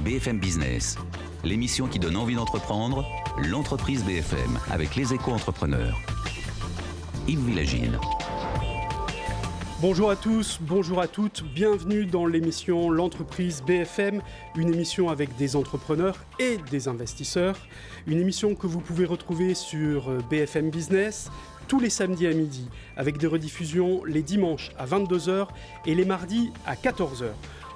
BFM Business, l'émission qui donne envie d'entreprendre, l'entreprise BFM avec les éco-entrepreneurs. Yves Villagine. Bonjour à tous, bonjour à toutes, bienvenue dans l'émission L'entreprise BFM, une émission avec des entrepreneurs et des investisseurs, une émission que vous pouvez retrouver sur BFM Business tous les samedis à midi, avec des rediffusions les dimanches à 22h et les mardis à 14h.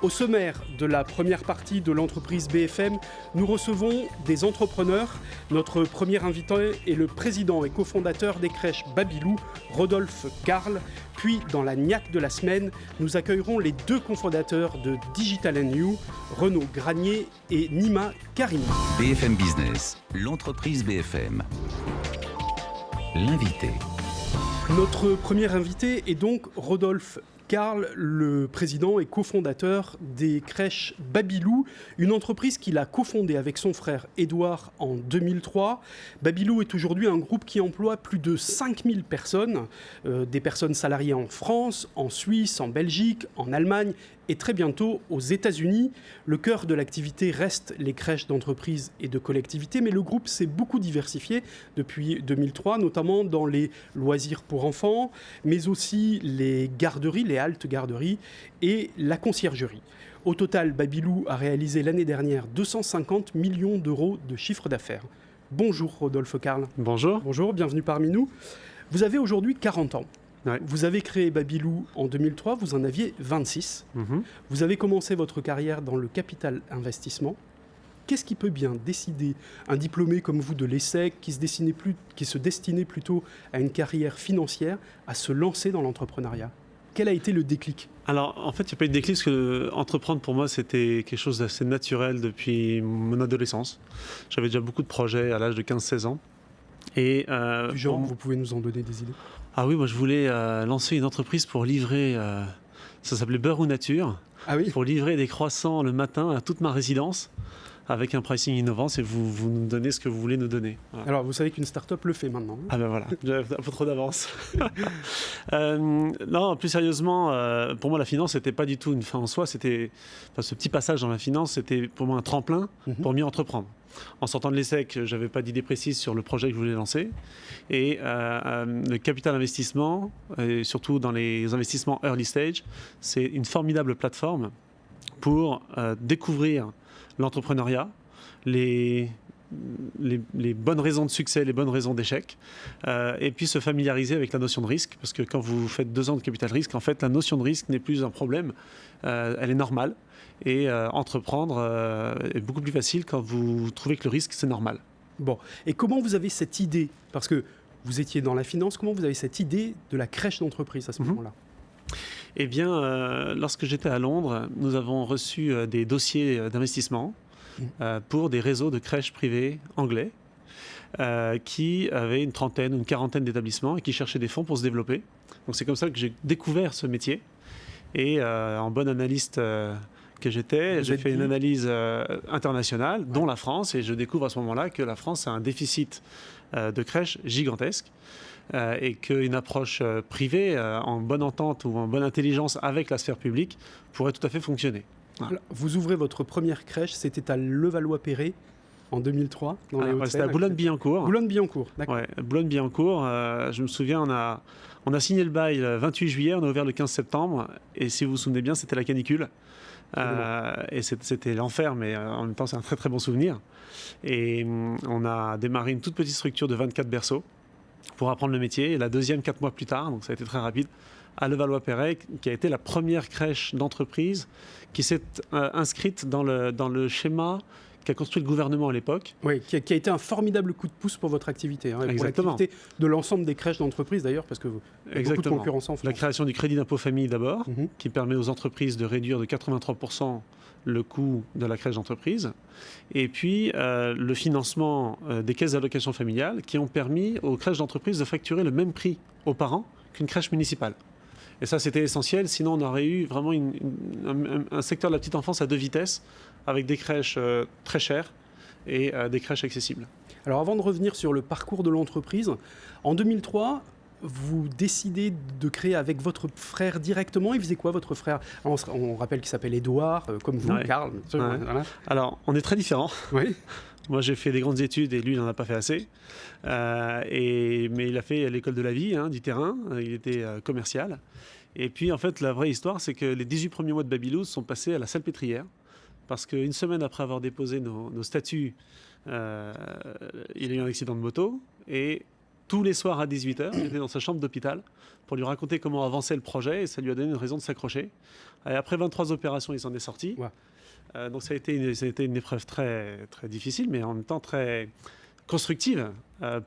Au sommaire de la première partie de l'entreprise BFM, nous recevons des entrepreneurs. Notre premier invité est le président et cofondateur des crèches Babylou, Rodolphe Carle. Puis, dans la niaque de la semaine, nous accueillerons les deux cofondateurs de Digital & You, Renaud Granier et Nima Karimi. BFM Business, l'entreprise BFM. L'invité. Notre premier invité est donc Rodolphe Carle, le président et cofondateur des crèches Babylou, une entreprise qu'il a cofondée avec son frère Édouard en 2003. Babylou est aujourd'hui un groupe qui emploie plus de 5000 personnes, des personnes salariées en France, en Suisse, en Belgique, en Allemagne et très bientôt aux États-Unis. Le cœur de l'activité reste les crèches d'entreprises et de collectivités, mais le groupe s'est beaucoup diversifié depuis 2003, notamment dans les loisirs pour enfants, mais aussi les garderies, les haltes garderies et la conciergerie. Au total, Babylou a réalisé l'année dernière 250 millions d'euros de chiffre d'affaires. Bonjour Rodolphe Carle. Bonjour. Bonjour, bienvenue parmi nous. Vous avez aujourd'hui 40 ans. Ouais. Vous avez créé Babylou en 2003, vous en aviez 26. Vous avez commencé votre carrière dans le capital investissement. Qu'est-ce qui peut bien décider un diplômé comme vous de l'ESSEC, qui se destinait plutôt à une carrière financière, à se lancer dans l'entrepreneuriat ? Quel a été le déclic ? Alors, en fait, il n'y a pas eu de déclic parce que entreprendre, pour moi, c'était quelque chose d'assez naturel depuis mon adolescence. J'avais déjà beaucoup de projets à l'âge de 15-16 ans. Et, vous pouvez nous en donner des idées ? Ah oui, moi je voulais lancer une entreprise pour livrer, ça s'appelait Beurre ou Nature, pour livrer des croissants le matin à toute ma résidence avec un pricing innovant, c'est vous nous donnez ce que vous voulez nous donner. Voilà. Alors vous savez qu'une start-up le fait maintenant. Ah ben voilà, j'avais un peu trop d'avance. Non, plus sérieusement, pour moi la finance c'était pas du tout une fin en soi, ce petit passage dans la finance c'était pour moi un tremplin pour mieux entreprendre. En sortant de l'ESSEC, je n'avais pas d'idée précise sur le projet que je voulais lancer. Et le capital investissement, et surtout dans les investissements early stage, c'est une formidable plateforme pour découvrir l'entrepreneuriat, les bonnes raisons de succès, les bonnes raisons d'échec, et puis se familiariser avec la notion de risque, parce que quand vous faites 2 ans de capital risque, en fait, la notion de risque n'est plus un problème, elle est normale, et entreprendre est beaucoup plus facile quand vous trouvez que le risque, c'est normal. Bon, et comment vous avez cette idée, parce que vous étiez dans la finance, comment vous avez cette idée de la crèche d'entreprise à ce moment-là ? Eh bien, lorsque j'étais à Londres, nous avons reçu des dossiers d'investissement pour des réseaux de crèches privées anglais qui avaient une trentaine ou une quarantaine d'établissements et qui cherchaient des fonds pour se développer. Donc c'est comme ça que j'ai découvert ce métier. Et en bon analyste que j'étais, j'ai fait une analyse internationale, dont la France, et je découvre à ce moment-là que la France a un déficit de crèches gigantesque. Et qu'une approche privée, en bonne entente ou en bonne intelligence avec la sphère publique, pourrait tout à fait fonctionner. Voilà. Vous ouvrez votre première crèche, c'était à Levallois-Perret en 2003, dans les Hauts-de-Seine. C'était à Boulogne-Billancourt. Boulogne-Billancourt, d'accord. Ouais, Boulogne-Billancourt, je me souviens, on a signé le bail le 28 juillet, on a ouvert le 15 septembre, et si vous vous souvenez bien, c'était la canicule. Et c'était l'enfer, mais en même temps, c'est un très très bon souvenir. Et on a démarré une toute petite structure de 24 berceaux pour apprendre le métier, et la deuxième 4 mois plus tard, donc ça a été très rapide, à Levallois-Perret, qui a été la première crèche d'entreprise qui s'est inscrite dans le schéma qu'a construit le gouvernement à l'époque. Oui, qui a été un formidable coup de pouce pour votre activité, et pour l'activité de l'ensemble des crèches d'entreprise d'ailleurs, parce que y a beaucoup de concurrence en France. La création du crédit d'impôt famille d'abord, qui permet aux entreprises de réduire de 83% le coût de la crèche d'entreprise, et puis le financement des caisses d'allocation familiale qui ont permis aux crèches d'entreprise de facturer le même prix aux parents qu'une crèche municipale. Et ça, c'était essentiel, sinon on aurait eu vraiment un secteur de la petite enfance à 2 vitesses, avec des crèches très chères et des crèches accessibles. Alors avant de revenir sur le parcours de l'entreprise, en 2003, vous décidez de créer avec votre frère directement. Il faisait quoi, votre frère? On rappelle qu'il s'appelle Édouard, comme vous, Karl. Ouais. Voilà. Alors, on est très différents. Oui. Moi, j'ai fait des grandes études et lui, il n'en a pas fait assez. Mais il a fait l'école de la vie, du terrain. Il était commercial. Et puis, en fait, la vraie histoire, c'est que les 18 premiers mois de Babylou sont passés à la Salpêtrière. Parce qu'une semaine après avoir déposé nos statuts, il a eu un accident de moto. Et tous les soirs à 18h, il était dans sa chambre d'hôpital pour lui raconter comment avançait le projet. Et ça lui a donné une raison de s'accrocher. Et après 23 opérations, il s'en est sorti. Ouais. Donc ça a été une épreuve très, très difficile, mais en même temps très constructive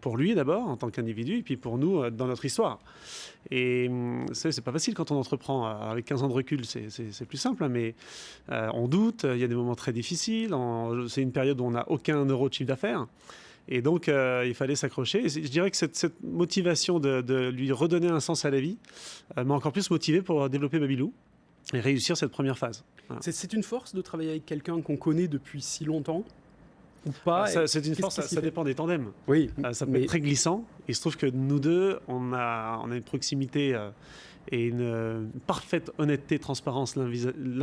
pour lui d'abord, en tant qu'individu, et puis pour nous dans notre histoire. Et c'est pas facile quand on entreprend. Avec 15 ans de recul, c'est plus simple, mais on doute, il y a des moments très difficiles. C'est une période où on n'a aucun euro de chiffre d'affaires. Et donc, il fallait s'accrocher. Et je dirais que cette motivation de lui redonner un sens à la vie m'a encore plus motivé pour développer Babylou et réussir cette première phase. Voilà. C'est une force de travailler avec quelqu'un qu'on connaît depuis si longtemps ou pas? C'est une force, ça dépend des tandems. Oui, ça peut être très glissant. Il se trouve que nous deux, on a une proximité et une parfaite honnêteté, transparence l'un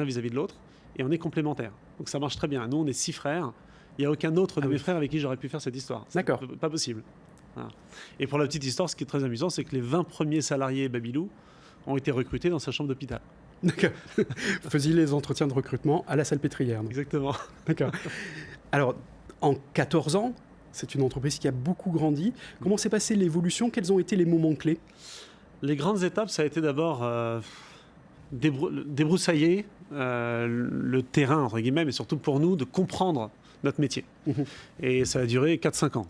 vis-à-vis de l'autre. Et on est complémentaires. Donc ça marche très bien. Nous, on est 6 frères. Il n'y a aucun autre de mes frères avec qui j'aurais pu faire cette histoire. D'accord. Pas possible. Voilà. Et pour la petite histoire, ce qui est très amusant, c'est que les 20 premiers salariés Babylou ont été recrutés dans sa chambre d'hôpital. D'accord. Vous faisiez les entretiens de recrutement à la Salpêtrière. Exactement. D'accord. Alors, en 14 ans, c'est une entreprise qui a beaucoup grandi. Comment s'est passée l'évolution? Quels ont été les moments clés? Les grandes étapes, ça a été d'abord débroussailler le terrain, entre guillemets, mais surtout pour nous, de comprendre notre métier. Et ça a duré 4-5 ans.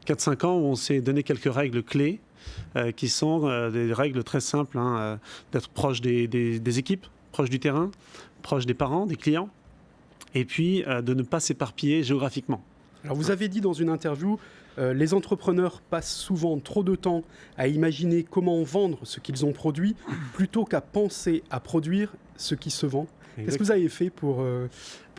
4-5 ans où on s'est donné quelques règles clés qui sont des règles très simples, d'être proche des équipes, proche du terrain, proche des parents, des clients, et puis de ne pas s'éparpiller géographiquement. Alors vous avez dit dans une interview, les entrepreneurs passent souvent trop de temps à imaginer comment vendre ce qu'ils ont produit plutôt qu'à penser à produire ce qui se vend. Qu'est-ce que vous avez fait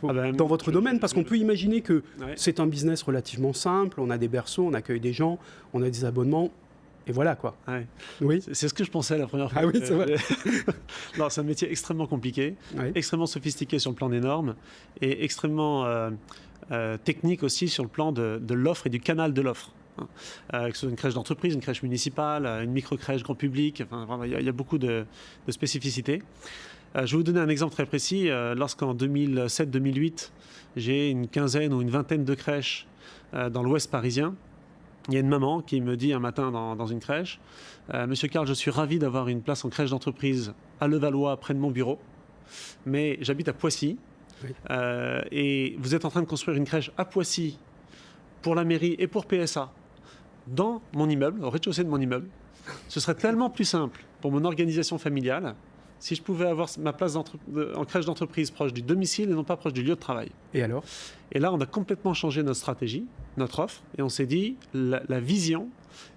dans votre domaine? Parce qu'on peut imaginer que c'est un business relativement simple, on a des berceaux, on accueille des gens, on a des abonnements, et voilà quoi. Ouais. Oui. C'est ce que je pensais la première fois. Ah oui, c'est vrai. Non, c'est un métier extrêmement compliqué, extrêmement sophistiqué sur le plan des normes, et extrêmement technique aussi sur le plan de l'offre et du canal de l'offre. Que ce soit une crèche d'entreprise, une crèche municipale, une micro-crèche grand public, enfin, il y a beaucoup de spécificités. Je vais vous donner un exemple très précis. Lorsqu'en 2007-2008, j'ai une quinzaine ou une vingtaine de crèches dans l'ouest parisien, il y a une maman qui me dit un matin dans une crèche, Monsieur Karl, je suis ravi d'avoir une place en crèche d'entreprise à Levallois, près de mon bureau, mais j'habite à Poissy, et vous êtes en train de construire une crèche à Poissy pour la mairie et pour PSA dans mon immeuble, au rez-de-chaussée de mon immeuble. Ce serait tellement plus simple pour mon organisation familiale si je pouvais avoir ma place en crèche d'entreprise proche du domicile et non pas proche du lieu de travail. Et alors? Et là, on a complètement changé notre stratégie, notre offre, et on s'est dit, la vision,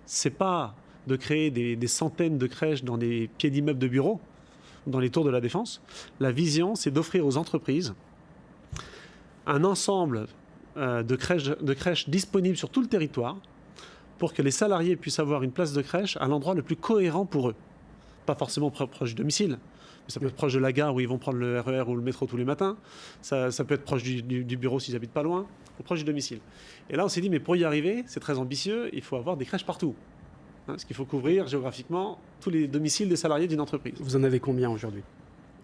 c'est pas de créer des centaines de crèches dans des pieds d'immeubles de bureaux, dans les tours de la Défense. La vision, c'est d'offrir aux entreprises un ensemble de crèches disponibles sur tout le territoire pour que les salariés puissent avoir une place de crèche à l'endroit le plus cohérent pour eux. Pas forcément proche du domicile, mais ça peut être proche de la gare où ils vont prendre le RER ou le métro tous les matins. Ça peut être proche du bureau s'ils habitent pas loin, ou proche du domicile. Et là, on s'est dit, mais pour y arriver, c'est très ambitieux, il faut avoir des crèches partout. Parce qu'il faut couvrir géographiquement tous les domiciles des salariés d'une entreprise. Vous en avez combien aujourd'hui?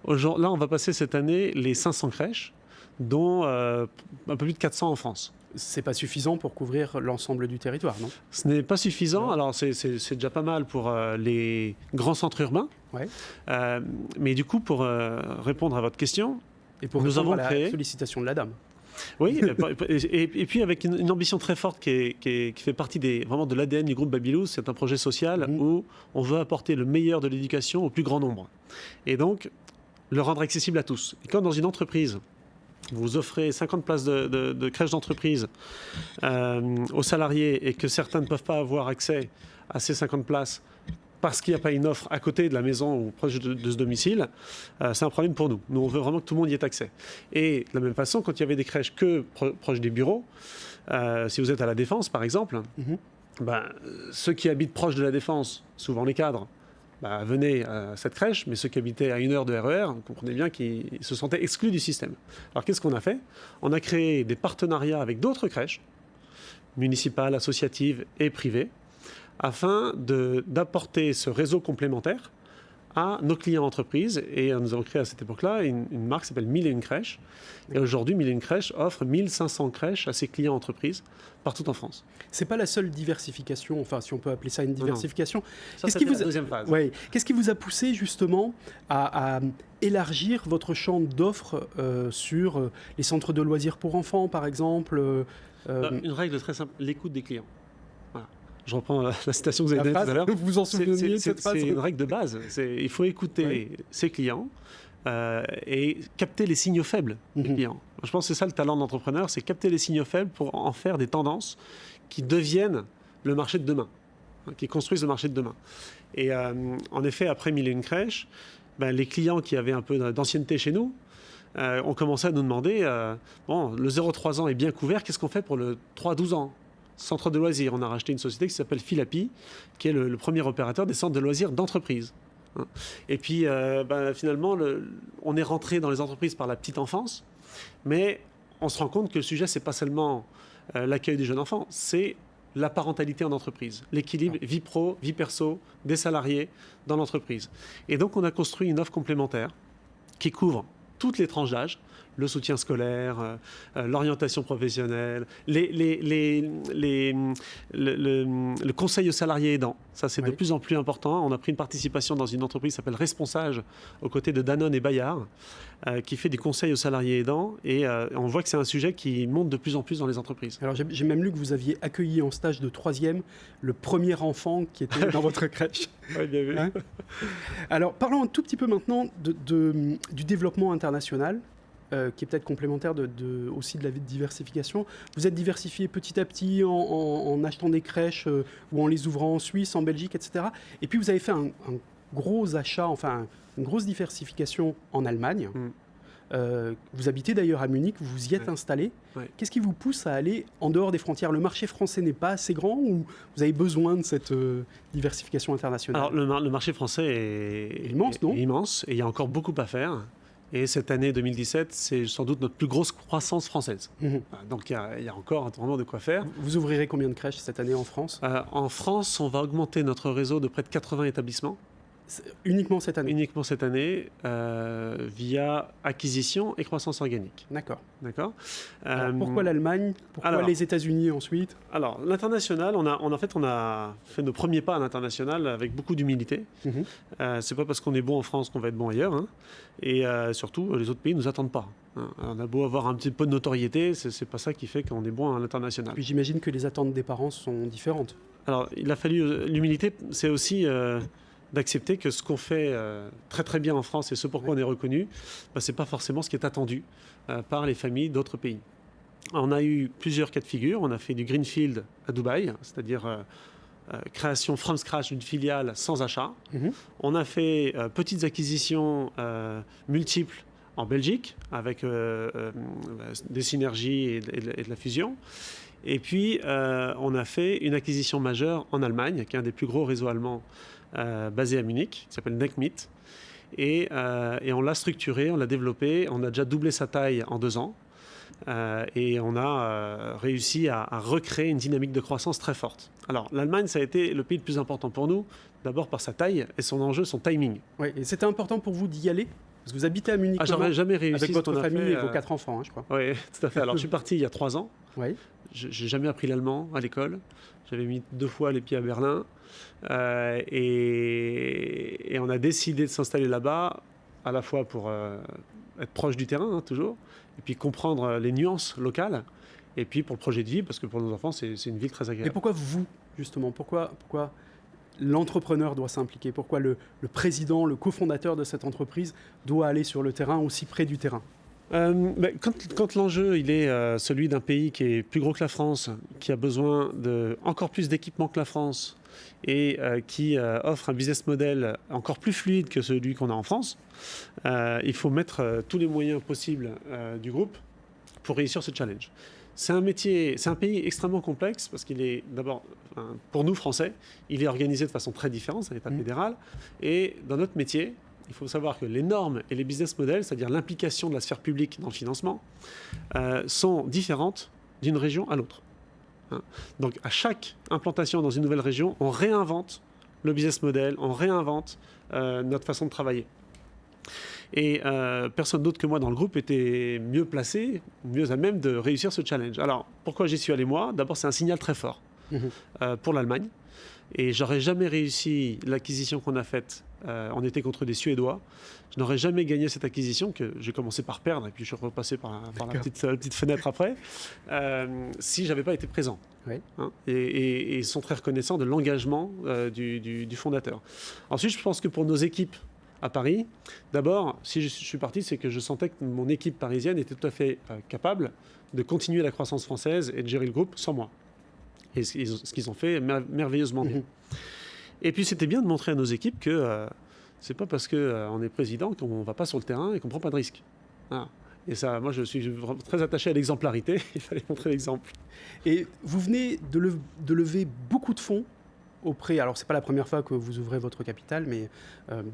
Là, on va passer cette année les 500 crèches, dont un peu plus de 400 en France. C'est pas suffisant pour couvrir l'ensemble du territoire, non? Ce n'est pas suffisant. Alors, c'est déjà pas mal pour les grands centres urbains. Ouais. Mais du coup, pour répondre à votre question, et pour nous avons créé la sollicitation de la dame. Oui, et puis avec une ambition très forte qui fait partie vraiment de l'ADN du groupe Babylou. C'est un projet social où on veut apporter le meilleur de l'éducation au plus grand nombre. Et donc, le rendre accessible à tous. Et quand dans une entreprise, vous offrez 50 places de crèche d'entreprise aux salariés et que certains ne peuvent pas avoir accès à ces 50 places parce qu'il n'y a pas une offre à côté de la maison ou proche de ce domicile, c'est un problème pour nous. Nous, on veut vraiment que tout le monde y ait accès. Et de la même façon, quand il y avait des crèches que proches des bureaux, si vous êtes à la Défense, par exemple, Ceux qui habitent proche de la Défense, souvent les cadres, venaient à cette crèche, mais ceux qui habitaient à 1 heure de RER, vous comprenez bien qu'ils se sentaient exclus du système. Alors qu'est-ce qu'on a fait? On a créé des partenariats avec d'autres crèches, municipales, associatives et privées, afin d'apporter ce réseau complémentaire à nos clients entreprises. Et nous avons créé à cette époque-là une marque qui s'appelle 1001 crèches. Et aujourd'hui, 1001 crèches offre 1500 crèches à ses clients entreprises partout en France. C'est pas la seule diversification, enfin si on peut appeler ça une diversification. Ça, c'était la deuxième phase. Ouais. Qu'est-ce qui vous a poussé justement à élargir votre champ d'offres sur les centres de loisirs pour enfants, par exemple Une règle très simple, l'écoute des clients. Voilà. Je reprends la citation que vous avez donnée tout à l'heure. Vous vous en souvenez de cette phrase? C'est une règle de base. Il faut écouter ses clients et capter les signaux faibles des clients. Je pense que c'est ça le talent d'entrepreneur, c'est capter les signaux faibles pour en faire des tendances qui deviennent le marché de demain, qui construisent le marché de demain. Et en effet, après 1001 crèches, les clients qui avaient un peu d'ancienneté chez nous ont commencé à nous demander le 0-3 ans est bien couvert, qu'est-ce qu'on fait pour le 3-12 ans? Centre de loisirs. On a racheté une société qui s'appelle Philapi, qui est le premier opérateur des centres de loisirs d'entreprise. Et puis, finalement, on est rentré dans les entreprises par la petite enfance, mais on se rend compte que le sujet, c'est pas seulement l'accueil des jeunes enfants, c'est la parentalité en entreprise, l'équilibre vie pro, vie perso des salariés dans l'entreprise. Et donc, on a construit une offre complémentaire qui couvre toutes les tranches d'âge, le soutien scolaire, l'orientation professionnelle, le conseil aux salariés aidants. Ça, c'est de plus en plus important. On a pris une participation dans une entreprise qui s'appelle Responsage, aux côtés de Danone et Bayard, qui fait du conseil aux salariés aidants. Et on voit que c'est un sujet qui monte de plus en plus dans les entreprises. Alors, j'ai même lu que vous aviez accueilli en stage de 3e le premier enfant qui était dans votre crèche. Oui, bien vu. Alors, parlons un tout petit peu maintenant du développement international. Qui est peut-être complémentaire aussi de la diversification. Vous êtes diversifié petit à petit en achetant des crèches ou en les ouvrant en Suisse, en Belgique, etc. Et puis vous avez fait un gros achat, enfin une grosse diversification en Allemagne. Vous habitez d'ailleurs à Munich, vous vous y êtes installé. Qu'est-ce qui vous pousse à aller en dehors des frontières? Le marché français n'est pas assez grand ou vous avez besoin de cette diversification internationale? Alors le marché français est immense, non? Immense, et il y a encore beaucoup à faire. Et cette année 2017, c'est sans doute notre plus grosse croissance française. Donc il y a encore vraiment de quoi faire. Vous ouvrirez combien de crèches cette année en France? En France, on va augmenter notre réseau de près de 80 établissements. Uniquement cette année? Uniquement cette année, via acquisition et croissance organique. D'accord. Pourquoi l'Allemagne? Pourquoi les États-Unis ensuite? Alors, l'international, on a fait nos premiers pas à l'international avec beaucoup d'humilité. C'est pas parce qu'on est bon en France qu'on va être bon ailleurs. Hein. Et surtout, les autres pays ne nous attendent pas. Hein. On a beau avoir un petit peu de notoriété, c'est pas ça qui fait qu'on est bon à l'international. Puis j'imagine que les attentes des parents sont différentes. Alors, il a fallu... L'humilité, c'est aussi... d'accepter que ce qu'on fait très très bien en France et ce pourquoi on est reconnu, ce n'est pas forcément ce qui est attendu par les familles d'autres pays. On a eu plusieurs cas de figure. On a fait du greenfield à Dubaï, c'est-à-dire création from scratch d'une filiale sans achat. On a fait petites acquisitions multiples en Belgique avec des synergies et de la fusion. Et puis, on a fait une acquisition majeure en Allemagne, qui est un des plus gros réseaux allemands basé à Munich, qui s'appelle Neckmeet. Et on l'a structuré, on l'a développé, on a déjà doublé sa taille en 2 ans. Et on a réussi à recréer une dynamique de croissance très forte. Alors, l'Allemagne, ça a été le pays le plus important pour nous, d'abord par sa taille et son enjeu, son timing. Oui, et c'était important pour vous d'y aller? Parce que vous habitez à Munich. J'aurais jamais réussi avec votre famille et vos 4 enfants, hein, je crois. Oui, tout à fait. Alors, je suis parti il y a 3 ans. Oui. J'ai jamais appris l'allemand à l'école. J'avais mis 2 fois les pieds à Berlin. Et on a décidé de s'installer là-bas, à la fois pour être proche du terrain, hein, toujours, et puis comprendre les nuances locales, et puis pour le projet de vie, parce que pour nos enfants, c'est une ville très agréable. Et pourquoi vous, justement? Pourquoi l'entrepreneur doit s'impliquer? Pourquoi le président, le cofondateur de cette entreprise doit aller sur le terrain, aussi près du terrain? Quand l'enjeu il est celui d'un pays qui est plus gros que la France, qui a besoin de encore plus d'équipements que la France et qui offre un business model encore plus fluide que celui qu'on a en France, il faut mettre tous les moyens possibles du groupe pour réussir ce challenge. c'est un pays extrêmement complexe parce qu'il est d'abord, pour nous Français, il est organisé de façon très différente, c'est un État fédéral. Et dans notre métier, il faut savoir que les normes et les business models, c'est-à-dire l'implication de la sphère publique dans le financement, sont différentes d'une région à l'autre. Donc à chaque implantation dans une nouvelle région, on réinvente le business model, on réinvente notre façon de travailler. Et personne d'autre que moi dans le groupe était mieux placé, mieux à même de réussir ce challenge. Alors, pourquoi j'y suis allé moi ? D'abord, c'est un signal très fort pour l'Allemagne. Et j'aurais jamais réussi l'acquisition qu'on a faite. On était contre des Suédois. Je n'aurais jamais gagné cette acquisition que j'ai commencé par perdre et puis je suis repassé par la petite fenêtre après, si j'avais pas été présent. Oui. Et ils sont très reconnaissants de l'engagement du fondateur. Ensuite, je pense que pour nos équipes à Paris, d'abord, si je suis parti, c'est que je sentais que mon équipe parisienne était tout à fait capable de continuer la croissance française et de gérer le groupe sans moi. Et ce qu'ils ont fait merveilleusement bien. Et puis c'était bien de montrer à nos équipes que c'est pas parce qu'on est président qu'on ne va pas sur le terrain et qu'on ne prend pas de risques. Voilà. Et ça, moi je suis très attaché à l'exemplarité, il fallait montrer l'exemple. Et vous venez de lever beaucoup de fonds auprès, alors c'est pas la première fois que vous ouvrez votre capital, mais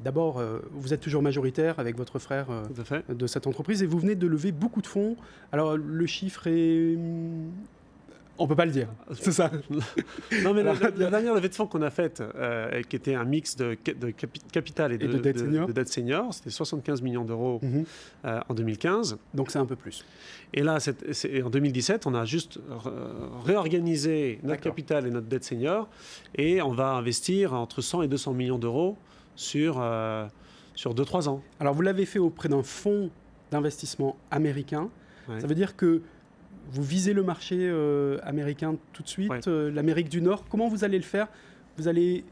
d'abord vous êtes toujours majoritaire avec votre frère de cette entreprise et vous venez de lever beaucoup de fonds. Alors le chiffre est... On ne peut pas le dire, c'est ça. Non, mais la dernière levée de fonds qu'on a faite, qui était un mix de capital et de dette senior, c'était 75 millions d'euros en 2015. Donc c'est un peu plus. Et là, en 2017, on a juste réorganisé notre capital et notre dette senior, et on va investir entre 100 et 200 millions d'euros sur 2-3 ans. Alors vous l'avez fait auprès d'un fonds d'investissement américain. Ouais. Ça veut dire que vous visez le marché américain tout de suite, l'Amérique du Nord. Comment vous allez le faire ? Vous allez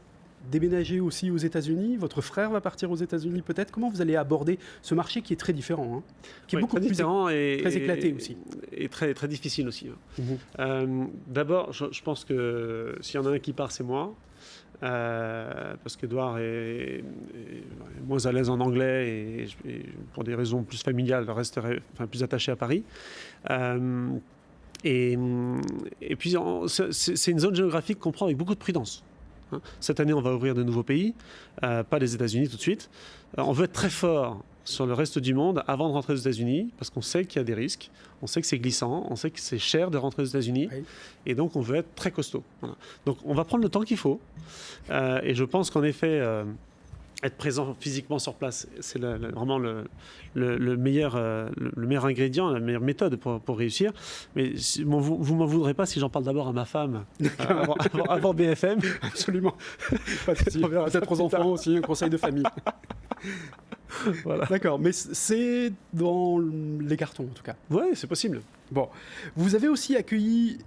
déménager aussi aux États-Unis ? Votre frère va partir aux États-Unis peut-être ? Comment vous allez aborder ce marché qui est très différent, qui est beaucoup plus différent très éclaté aussi. Et très, très difficile aussi. D'abord, je pense que s'il y en a un qui part, c'est moi. Parce qu'Edouard est moins à l'aise en anglais et pour des raisons plus familiales, resterait plus attaché à Paris. Et puis, c'est une zone géographique qu'on prend avec beaucoup de prudence. Cette année, on va ouvrir de nouveaux pays, pas les États-Unis tout de suite. On veut être très fort sur le reste du monde avant de rentrer aux États-Unis, parce qu'on sait qu'il y a des risques, on sait que c'est glissant, on sait que c'est cher de rentrer aux États-Unis, et donc on veut être très costaud. Voilà. Donc on va prendre le temps qu'il faut, et je pense qu'en effet, être présent physiquement sur place, c'est vraiment le meilleur ingrédient, la meilleure méthode pour réussir. Mais vous ne m'en voudrez pas si j'en parle d'abord à ma femme avant BFM. Absolument. Peut-être aux enfants aussi, un conseil de famille. Voilà. D'accord, mais c'est dans les cartons en tout cas. Oui, c'est possible. Bon, vous avez aussi accueilli,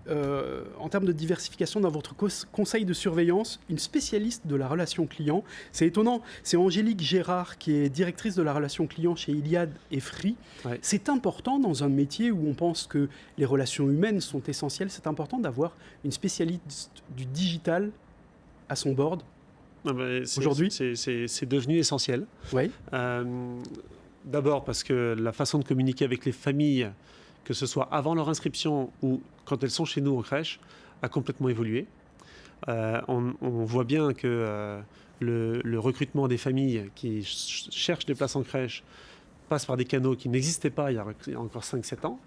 en termes de diversification dans votre conseil de surveillance, une spécialiste de la relation client. C'est étonnant, c'est Angélique Gérard qui est directrice de la relation client chez Iliad et Free. Ouais. C'est important dans un métier où on pense que les relations humaines sont essentielles, c'est important d'avoir une spécialiste du digital à son board. Aujourd'hui, c'est devenu essentiel. Oui. D'abord parce que la façon de communiquer avec les familles, que ce soit avant leur inscription ou quand elles sont chez nous en crèche, a complètement évolué. On voit bien que le recrutement des familles qui cherchent des places en crèche passe par des canaux qui n'existaient pas il y a encore 5-7 ans.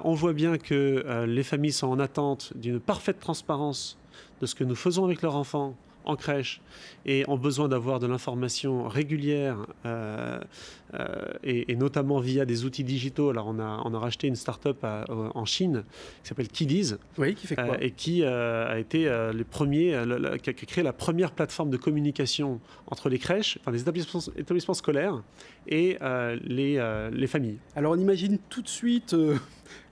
On voit bien que les familles sont en attente d'une parfaite transparence de ce que nous faisons avec leurs enfants en crèche et ont besoin d'avoir de l'information régulière et notamment via des outils digitaux. Alors on a racheté une start-up en Chine qui s'appelle Kiddies. Oui, qui fait quoi ? Et qui a été les premiers, qui a créé la première plateforme de communication entre les crèches, enfin les établissements scolaires et les familles. Alors on imagine tout de suite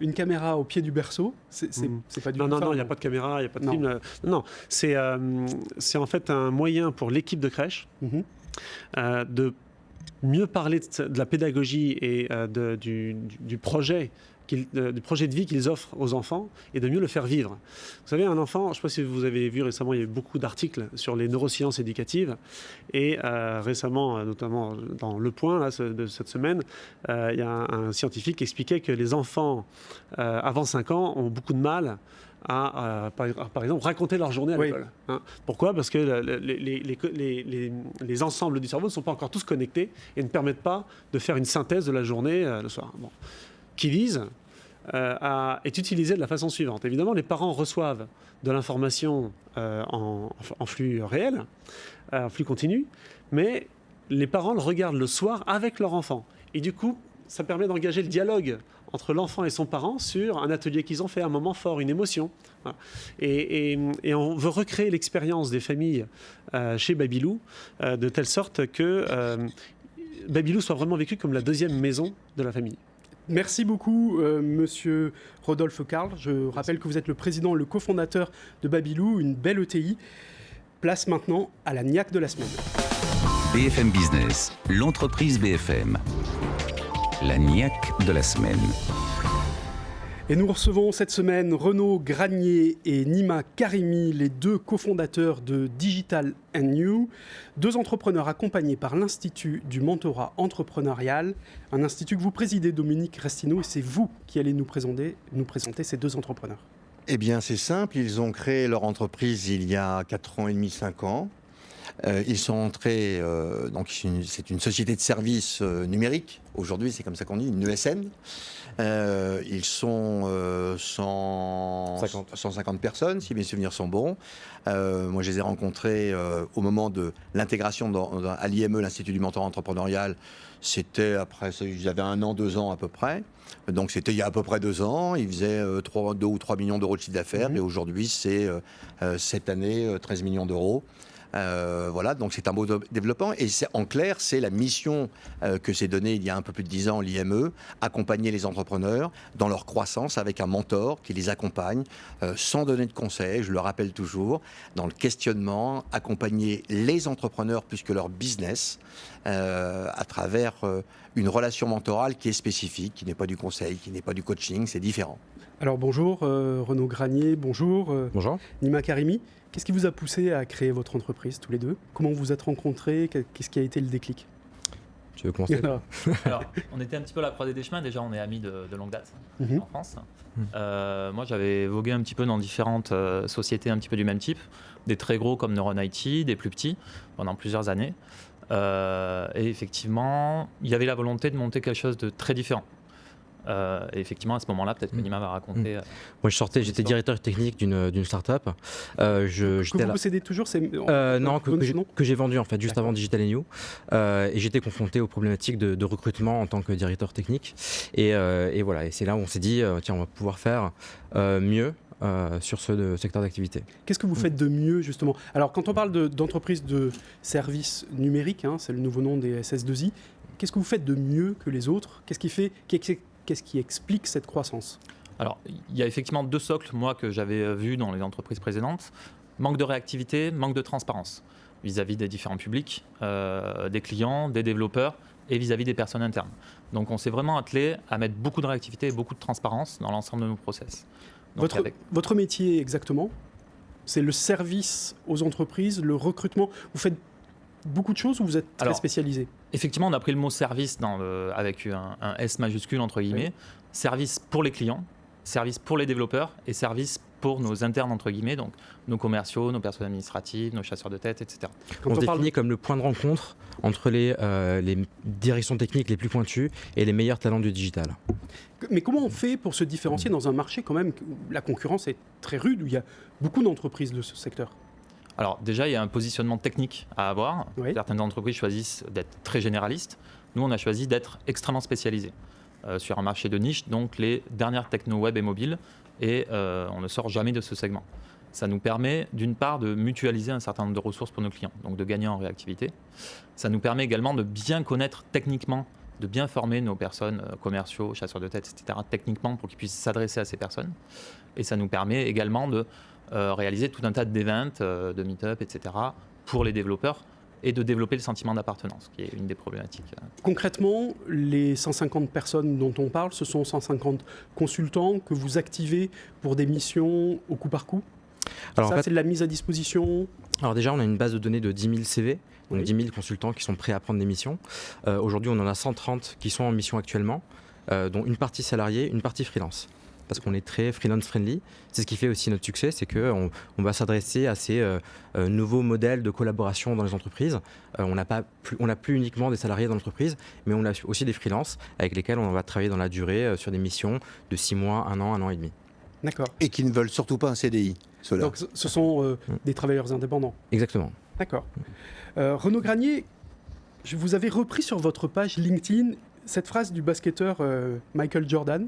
une caméra au pied du berceau, c'est pas du tout ça. Non, il n'y a pas de caméra, il n'y a pas de film. Non, c'est en fait un moyen pour l'équipe de crèche de mieux parler de la pédagogie et du projet du projet de vie qu'ils offrent aux enfants et de mieux le faire vivre. Vous savez, un enfant, je ne sais pas si vous avez vu récemment, il y a eu beaucoup d'articles sur les neurosciences éducatives et récemment, notamment dans Le Point là, de cette semaine, il y a un scientifique qui expliquait que les enfants avant 5 ans ont beaucoup de mal à par exemple, raconter leur journée à l'école. Hein. Pourquoi ? Parce que les ensembles du cerveau ne sont pas encore tous connectés et ne permettent pas de faire une synthèse de la journée le soir. Bon. Kiddies est utilisé de la façon suivante. Évidemment, les parents reçoivent de l'information en flux réel, en flux continu, mais les parents le regardent le soir avec leur enfant. Et du coup, ça permet d'engager le dialogue entre l'enfant et son parent sur un atelier qu'ils ont fait, un moment fort, une émotion. Voilà. Et on veut recréer l'expérience des familles chez Babylou de telle sorte que Babylou soit vraiment vécu comme la deuxième maison de la famille. Merci beaucoup, monsieur Rodolphe Carl. Je rappelle que vous êtes le président, le cofondateur de Babylou, une belle ETI. Place maintenant à la niaque de la semaine. BFM Business, l'entreprise BFM. La niaque de la semaine. Et nous recevons cette semaine Renaud Granier et Nima Karimi, les deux cofondateurs de Digital & New, deux entrepreneurs accompagnés par l'Institut du mentorat entrepreneurial, un institut que vous présidez, Dominique Restineau, et c'est vous qui allez nous présenter ces deux entrepreneurs. Eh bien, c'est simple, ils ont créé leur entreprise il y a 4 ans et demi, 5 ans. Ils sont entrés, donc c'est une société de services numériques, aujourd'hui c'est comme ça qu'on dit, une ESN. Ils sont 150 personnes, si mes souvenirs sont bons. Moi je les ai rencontrés au moment de l'intégration à l'IME, l'Institut du mentorat entrepreneurial. C'était après, j'avais 1 an, 2 ans à peu près. Donc c'était il y a à peu près 2 ans. Ils faisaient 2 ou 3 millions d'euros de chiffre d'affaires. Et aujourd'hui c'est cette année 13 millions d'euros. Voilà, donc c'est un beau développement et en clair, c'est la mission que s'est donnée il y a un peu plus de 10 ans l'IME, accompagner les entrepreneurs dans leur croissance avec un mentor qui les accompagne sans donner de conseils, je le rappelle toujours, dans le questionnement, accompagner les entrepreneurs plus que leur business à travers une relation mentorale qui est spécifique, qui n'est pas du conseil, qui n'est pas du coaching, c'est différent. Alors bonjour Renaud Granier, bonjour. Bonjour. Nima Karimi. Qu'est-ce qui vous a poussé à créer votre entreprise, tous les deux ? Comment vous vous êtes rencontrés ? Qu'est-ce qui a été le déclic ? Tu veux commencer ? Alors, on était un petit peu à la croisée des chemins. Déjà, on est amis de longue date en France. Moi, j'avais vogué un petit peu dans différentes sociétés un petit peu du même type. Des très gros comme Neuron IT, des plus petits, pendant plusieurs années. Et effectivement, il y avait la volonté de monter quelque chose de très différent. Et effectivement, à ce moment-là, peut-être que Nima va raconter. Moi, j'étais directeur technique d'une start-up. Que vous possédez toujours non, que j'ai vendu en fait, juste avant Digital & New. Et j'étais confronté aux problématiques de recrutement en tant que directeur technique. Et voilà, et c'est là où on s'est dit, tiens, on va pouvoir faire mieux sur ce secteur d'activité. Qu'est-ce que vous faites de mieux, justement ? Alors, quand on parle d'entreprise de services numériques, c'est le nouveau nom des SS2I, qu'est-ce que vous faites de mieux que les autres ? Qu'est-ce qui explique cette croissance ? Alors, il y a effectivement 2 socles, moi, que j'avais vus dans les entreprises précédentes. Manque de réactivité, manque de transparence vis-à-vis des différents publics, des clients, des développeurs et vis-à-vis des personnes internes. Donc, on s'est vraiment attelé à mettre beaucoup de réactivité et beaucoup de transparence dans l'ensemble de nos process. Donc, votre métier exactement, c'est le service aux entreprises, le recrutement. Vous faites beaucoup de choses ou vous êtes très spécialisé ? Effectivement, on a pris le mot service avec un S majuscule entre guillemets. Oui. Service pour les clients, service pour les développeurs et service pour nos internes entre guillemets, donc nos commerciaux, nos personnes administratives, nos chasseurs de tête, etc. On se définit comme le point de rencontre entre les directions techniques les plus pointues et les meilleurs talents du digital. Mais comment on fait pour se différencier dans un marché quand même où la concurrence est très rude, où il y a beaucoup d'entreprises de ce secteur ? Alors déjà, il y a un positionnement technique à avoir. Oui. Certaines entreprises choisissent d'être très généralistes. Nous, on a choisi d'être extrêmement spécialisés sur un marché de niche, donc les dernières techno web et mobiles, et on ne sort jamais de ce segment. Ça nous permet d'une part de mutualiser un certain nombre de ressources pour nos clients, donc de gagner en réactivité. Ça nous permet également de bien connaître techniquement, de bien former nos personnes commerciaux, chasseurs de tête, etc. techniquement pour qu'ils puissent s'adresser à ces personnes. Et ça nous permet également de réaliser tout un tas d'événements, de meet-up, etc. pour les développeurs et de développer le sentiment d'appartenance, qui est une des problématiques. Concrètement, les 150 personnes dont on parle, ce sont 150 consultants que vous activez pour des missions au coup par coup. Alors, c'est de la mise à disposition. Alors déjà, on a une base de données de 10 000 CV, donc 10 000 consultants qui sont prêts à prendre des missions. Aujourd'hui, on en a 130 qui sont en mission actuellement, dont une partie salariée, une partie freelance. Parce qu'on est très freelance friendly. C'est ce qui fait aussi notre succès, c'est qu'on va s'adresser à ces nouveaux modèles de collaboration dans les entreprises. On n'a plus uniquement des salariés dans l'entreprise, mais on a aussi des freelances avec lesquels on va travailler dans la durée sur des missions de 6 mois, 1 an et demi. D'accord. Et qui ne veulent surtout pas un CDI, ceux-là. Donc ce sont des travailleurs indépendants. Exactement. D'accord. Renaud Granier, vous avez repris sur votre page LinkedIn cette phrase du basketteur Michael Jordan.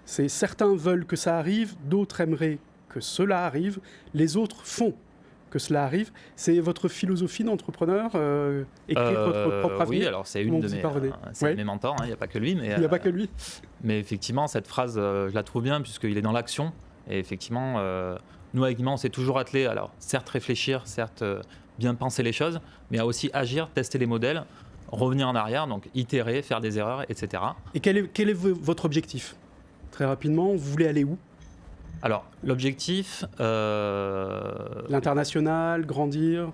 C'est « Certains veulent que ça arrive, d'autres aimeraient que cela arrive, les autres font que cela arrive ». C'est votre philosophie d'entrepreneur, écrire votre propre avenir? Oui, alors c'est une de mes mentors, il n'y a pas que lui. Il n'y a pas que lui. Mais effectivement, cette phrase, je la trouve bien puisqu'il est dans l'action. Et effectivement, nous, avec Guimand, on s'est toujours attelé, alors certes réfléchir, certes bien penser les choses, mais à aussi agir, tester les modèles, revenir en arrière, donc itérer, faire des erreurs, etc. Et quel est votre objectif? Très rapidement, vous voulez aller où? Alors, l'objectif... L'international, grandir?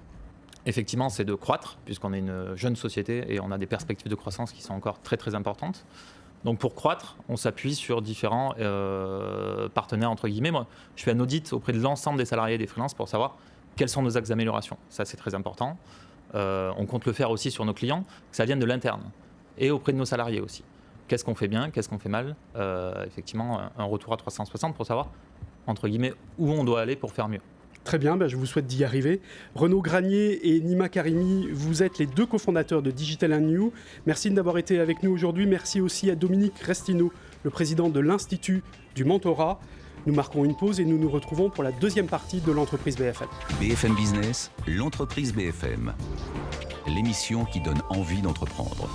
Effectivement, c'est de croître, puisqu'on est une jeune société et on a des perspectives de croissance qui sont encore très très importantes. Donc pour croître, on s'appuie sur différents partenaires, entre guillemets. Moi, je fais un audit auprès de l'ensemble des salariés et des freelances pour savoir quels sont nos axes d'amélioration. Ça, c'est très important. On compte le faire aussi sur nos clients, que ça vienne de l'interne et auprès de nos salariés aussi. Qu'est-ce qu'on fait bien, qu'est-ce qu'on fait mal, effectivement, un retour à 360 pour savoir, entre guillemets, où on doit aller pour faire mieux. Très bien, je vous souhaite d'y arriver. Renaud Granier et Nima Karimi, vous êtes les deux cofondateurs de Digital & New. Merci d'avoir été avec nous aujourd'hui. Merci aussi à Dominique Restineau, le président de l'Institut du Mentorat. Nous marquons une pause et nous nous retrouvons pour la deuxième partie de l'entreprise BFM. BFM Business, l'entreprise BFM. L'émission qui donne envie d'entreprendre.